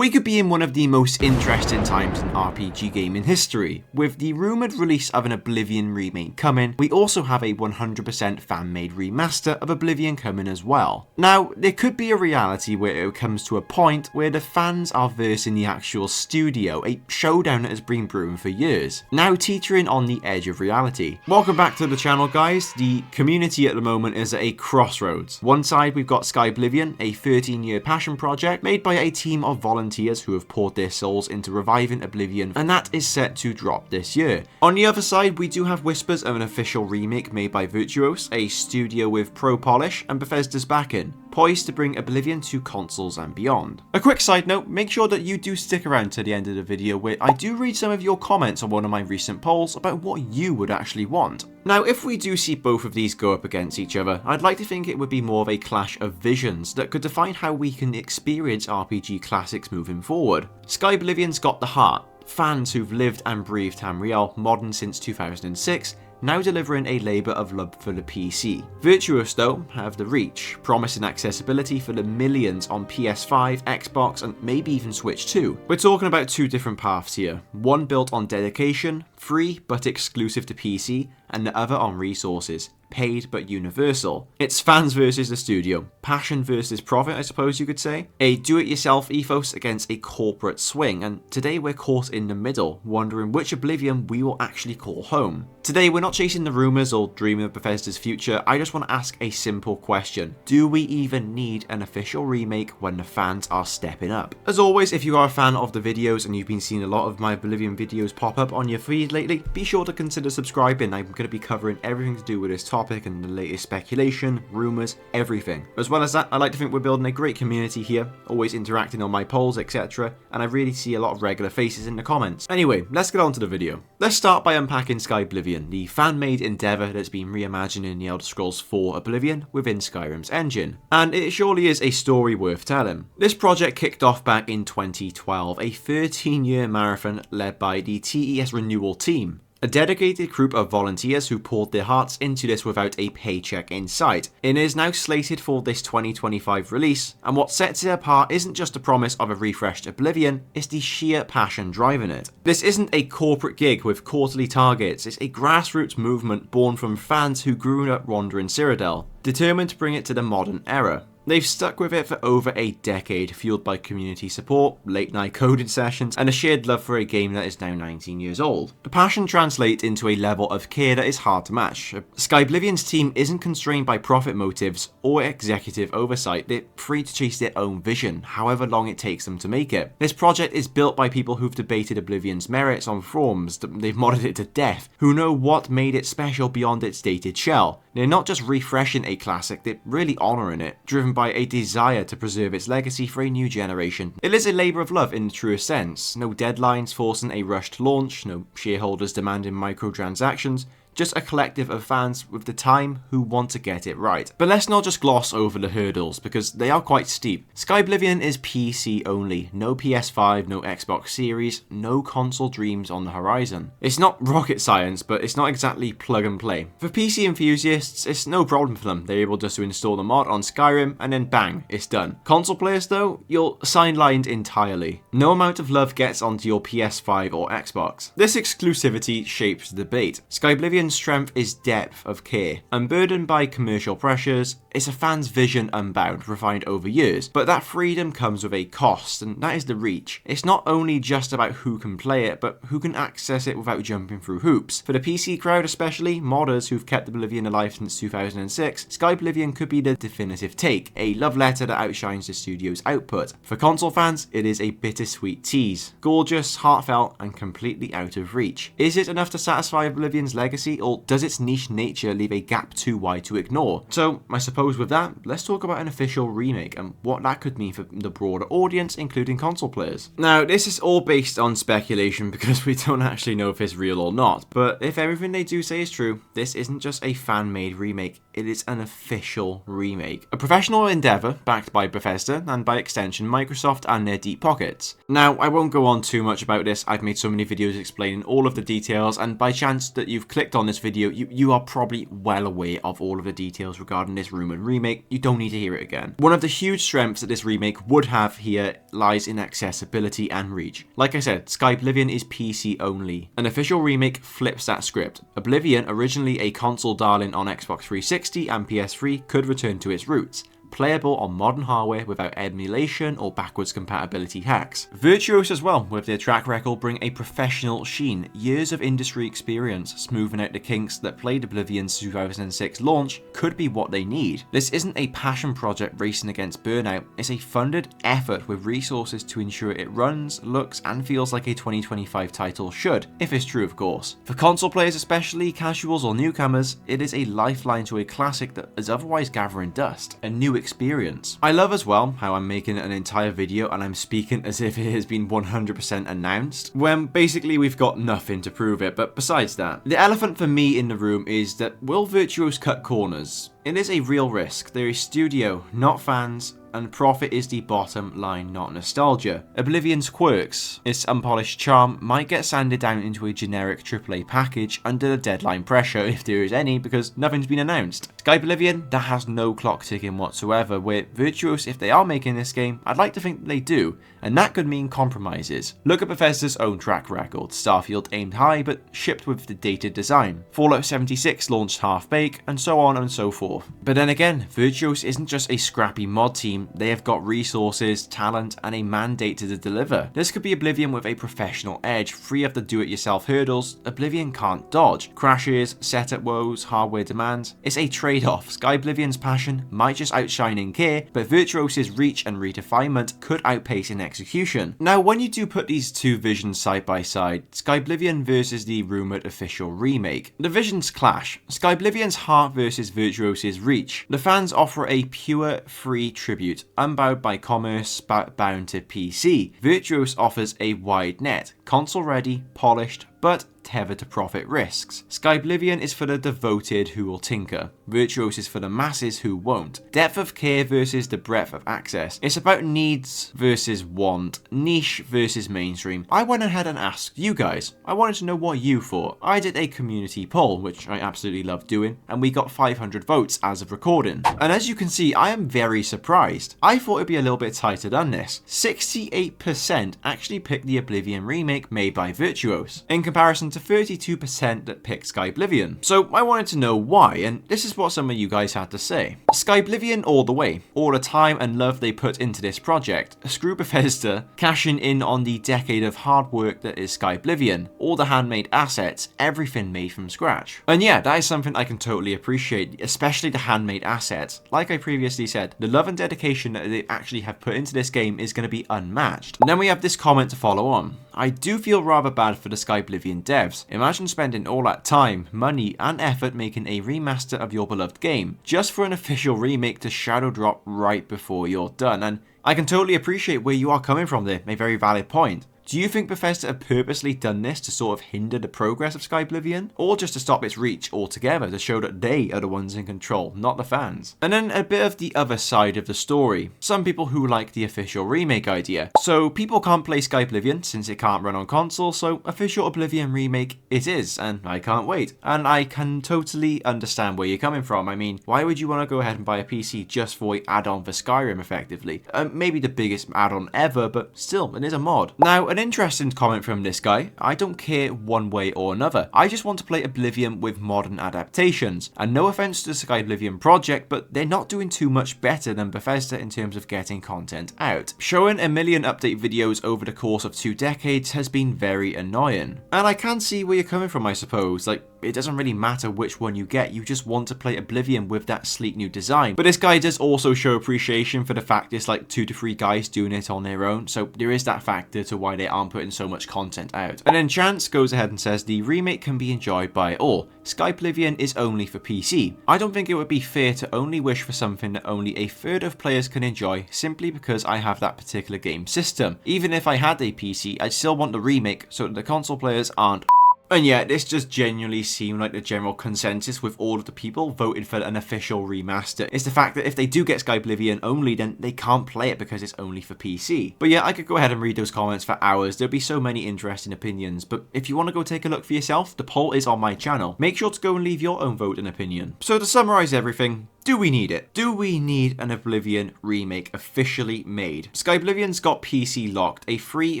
We could be in one of the most interesting times in RPG gaming history. With the rumoured release of an Oblivion remake coming, we also have a 100% fan-made remaster of Oblivion coming as well. Now, there could be a reality where it comes to a point where the fans are versing the actual studio, a showdown that has been brewing for years, now teetering on the edge of reality. Welcome back to the channel, guys. The community at the moment is at a crossroads. One side we've got Skyblivion, a 13-year passion project made by a team of volunteers who have poured their souls into reviving Oblivion, and that is set to drop this year. On the other side, we do have whispers of an official remake made by Virtuos, a studio with pro polish and Bethesda's backing, poised to bring Oblivion to consoles and beyond. A quick side note, make sure that you do stick around to the end of the video where I do read some of your comments on one of my recent polls about what you would actually want. Now, if we do see both of these go up against each other, I'd like to think it would be more of a clash of visions that could define how we can experience RPG classics moving forward. Skyblivion's got the heart, fans who've lived and breathed Tamriel, modern since 2006, now delivering a labour of love for the PC. Virtuos, though, have the reach, promising accessibility for the millions on PS5, Xbox, and maybe even Switch too. We're talking about two different paths here, one built on dedication, free but exclusive to PC, and the other on resources, paid but universal. It's fans versus the studio, passion versus profit, I suppose you could say. A do-it-yourself ethos against a corporate swing, and today we're caught in the middle, wondering which Oblivion we will actually call home. Today we're not chasing the rumours or dreaming of Bethesda's future, I just want to ask a simple question. Do we even need an official remake when the fans are stepping up? As always, if you are a fan of the videos and you've been seeing a lot of my Oblivion videos pop up on your feed lately, be sure to consider subscribing. I'm going to be covering everything to do with this topic and the latest speculation, rumours, everything. As well as that, I like to think we're building a great community here, always interacting on my polls, etc. And I really see a lot of regular faces in the comments. Anyway, let's get on to the video. Let's start by unpacking Skyblivion, the fan-made endeavour that's been reimagining the Elder Scrolls 4 Oblivion within Skyrim's engine. And it surely is a story worth telling. This project kicked off back in 2012, a 13-year marathon led by the TESRenewal team. A dedicated group of volunteers who poured their hearts into this without a paycheck in sight. It is now slated for this 2025 release, and what sets it apart isn't just the promise of a refreshed Oblivion, it's the sheer passion driving it. This isn't a corporate gig with quarterly targets, it's a grassroots movement born from fans who grew up wandering Cyrodiil, determined to bring it to the modern era. They've stuck with it for over a decade, fueled by community support, late-night coding sessions, and a shared love for a game that is now 19 years old. The passion translates into a level of care that is hard to match. Skyblivion's team isn't constrained by profit motives or executive oversight. They're free to chase their own vision, however long it takes them to make it. This project is built by people who've debated Oblivion's merits on forums, they've modded it to death, who know what made it special beyond its dated shell. They're not just refreshing a classic, they're really honouring it, driven by a desire to preserve its legacy for a new generation. It is a labour of love in the truest sense. No deadlines forcing a rushed launch, no shareholders demanding microtransactions, just a collective of fans with the time who want to get it right. But let's not just gloss over the hurdles, because they are quite steep. Skyblivion is PC only, no PS5, no Xbox Series, no console dreams on the horizon. It's not rocket science, but it's not exactly plug and play. For PC enthusiasts, it's no problem for them. They're able just to install the mod on Skyrim and then bang, it's done. Console players though, you're sidelined entirely. No amount of love gets onto your PS5 or Xbox. This exclusivity shapes the debate. Skyblivion's strength is depth of care. Unburdened by commercial pressures, it's a fan's vision unbound, refined over years, but that freedom comes with a cost, and that is the reach. It's not only just about who can play it, but who can access it without jumping through hoops. For the PC crowd especially, modders who've kept Oblivion alive since 2006, Skyblivion could be the definitive take, a love letter that outshines the studio's output. For console fans, it is a bittersweet tease. Gorgeous, heartfelt, and completely out of reach. Is it enough to satisfy Oblivion's legacy, or does its niche nature leave a gap too wide to ignore? So, I suppose with that, let's talk about an official remake and what that could mean for the broader audience, including console players. Now, this is all based on speculation because we don't actually know if it's real or not, but if everything they do say is true, this isn't just a fan-made remake, it is an official remake. A professional endeavour backed by Bethesda and by extension Microsoft and their deep pockets. Now, I won't go on too much about this, I've made so many videos explaining all of the details, and by chance that you've clicked on on this video, you are probably well aware of all of the details regarding this rumored remake. You don't need to hear it again. One of the huge strengths that this remake would have here lies in accessibility and reach. Like I said, Skyblivion is PC only. An official remake flips that script. Oblivion, originally a console darling on Xbox 360 and PS3, could return to its roots. Playable on modern hardware without emulation or backwards compatibility hacks. Virtuos as well, with their track record, bring a professional sheen, years of industry experience, smoothing out the kinks that played Oblivion's 2006 launch could be what they need. This isn't a passion project racing against burnout, it's a funded effort with resources to ensure it runs, looks and feels like a 2025 title should, if it's true of course. For console players especially, casuals or newcomers, it is a lifeline to a classic that is otherwise gathering dust, a new experience. I love as well how I'm making an entire video and I'm speaking as if it has been 100% announced, when basically we've got nothing to prove it. But besides that, the elephant for me in the room is that will Virtuos cut corners? It is a real risk. They're a studio, not fans, and profit is the bottom line, not nostalgia. Oblivion's quirks, its unpolished charm, might get sanded down into a generic AAA package under the deadline pressure, if there is any, because nothing's been announced. Skyblivion, that has no clock ticking whatsoever, where Virtuos, if they are making this game, I'd like to think that they do, and that could mean compromises. Look at Bethesda's own track record. Starfield aimed high, but shipped with the dated design. Fallout 76 launched half-baked, and so on and so forth. But then again, Virtuos isn't just a scrappy mod team, they have got resources, talent, and a mandate to deliver. This could be Oblivion with a professional edge, free of the do-it-yourself hurdles Oblivion can't dodge. Crashes, setup woes, hardware demands. It's a trade-off. Skyblivion's passion might just outshine in care, but Virtuos' reach and redefinement could outpace in execution. Now, when you do put these two visions side by side, Skyblivion versus the rumoured official remake, the visions clash. Skyblivion's heart versus Virtuos' reach. The fans offer a pure, free tribute, unbowed by commerce, bound to PC. Virtuos offers a wide net, console ready, polished, but tethered to profit risks. Skyblivion is for the devoted who will tinker. Virtuos is for the masses who won't. Depth of care versus the breadth of access. It's about needs versus want, niche versus mainstream. I went ahead and asked you guys. I wanted to know what you thought. I did a community poll, which I absolutely love doing, and we got 500 votes as of recording. And as you can see, I am very surprised. I thought it'd be a little bit tighter than this. 68% actually picked the Oblivion remake made by Virtuos, in comparison to 32% that picked Skyblivion. So I wanted to know why, and this is what some of you guys had to say. Skyblivion all the way. All the time and love they put into this project. Screw Bethesda, cashing in on the decade of hard work that is Skyblivion. All the handmade assets, everything made from scratch. And yeah, that is something I can totally appreciate, especially the handmade assets. Like I previously said, the love and dedication that they actually have put into this game is going to be unmatched. And then we have this comment to follow on. I do feel rather bad for the Skyblivion devs. Imagine spending all that time, money and effort making a remaster of your beloved game, just for an official remake to shadow drop right before you're done. And I can totally appreciate where you are coming from there, a very valid point. Do you think Bethesda have purposely done this to sort of hinder the progress of Skyblivion? Or just to stop its reach altogether, to show that they are the ones in control, not the fans? And then a bit of the other side of the story. Some people who like the official remake idea. So people can't play Skyblivion since it can't run on console, so official Oblivion remake it is, and I can't wait. And I can totally understand where you're coming from. I mean, why would you want to go ahead and buy a PC just for an add-on for Skyrim effectively? Maybe the biggest add-on ever, but still, it is a mod. Now, an interesting comment from this guy. I don't care one way or another. I just want to play Oblivion with modern adaptations. And no offense to the Skyblivion project, but they're not doing too much better than Bethesda in terms of getting content out. Showing a million update videos over the course of 2 decades has been very annoying. And I can see where you're coming from, I suppose. Like, it doesn't really matter which one you get, you just want to play Oblivion with that sleek new design. But this guy does also show appreciation for the fact it's like 2 to 3 guys doing it on their own, so there is that factor to why they aren't putting so much content out. And then Chance goes ahead and says the remake can be enjoyed by all. Skyblivion is only for PC. I don't think it would be fair to only wish for something that only a third of players can enjoy simply because I have that particular game system. Even if I had a PC, I'd still want the remake so that the console players aren't And yeah, this just genuinely seemed like the general consensus with all of the people voted for an official remaster. It's the fact that if they do get Skyblivion only, then they can't play it because it's only for PC. But yeah, I could go ahead and read those comments for hours. There'd be so many interesting opinions. But if you want to go take a look for yourself, the poll is on my channel. Make sure to go and leave your own vote and opinion. So to summarize everything, do we need it? Do we need an Oblivion remake officially made? Skyblivion's got PC locked, a free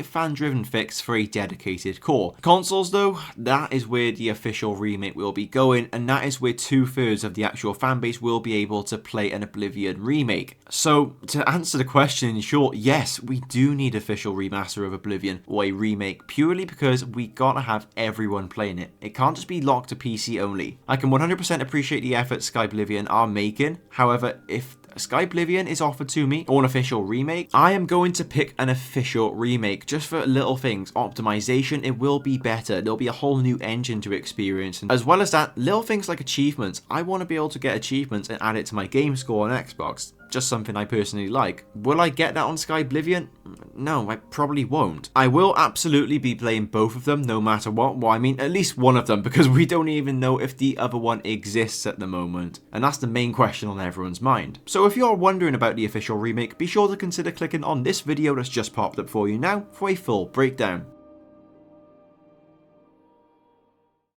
fan-driven fix for a dedicated core. Consoles though, that is where the official remake will be going, and that is where 2/3 of the actual fanbase will be able to play an Oblivion remake. So to answer the question in short, yes, we do need official remaster of Oblivion or a remake, purely because we gotta have everyone playing it. It can't just be locked to PC only. I can 100% appreciate the effort Skyblivion are making. However, if Skyblivion is offered to me or an official remake, I am going to pick an official remake just for little things. Optimization, it will be better. There'll be a whole new engine to experience. And as well as that, little things like achievements. I want to be able to get achievements and add it to my game score on Xbox. Just something I personally like. Will I get that on Skyblivion? No, I probably won't. I will absolutely be playing both of them no matter what. Well, I mean, at least one of them, because we don't even know if the other one exists at the moment. And that's the main question on everyone's mind. So if you're wondering about the official remake, be sure to consider clicking on this video that's just popped up for you now for a full breakdown.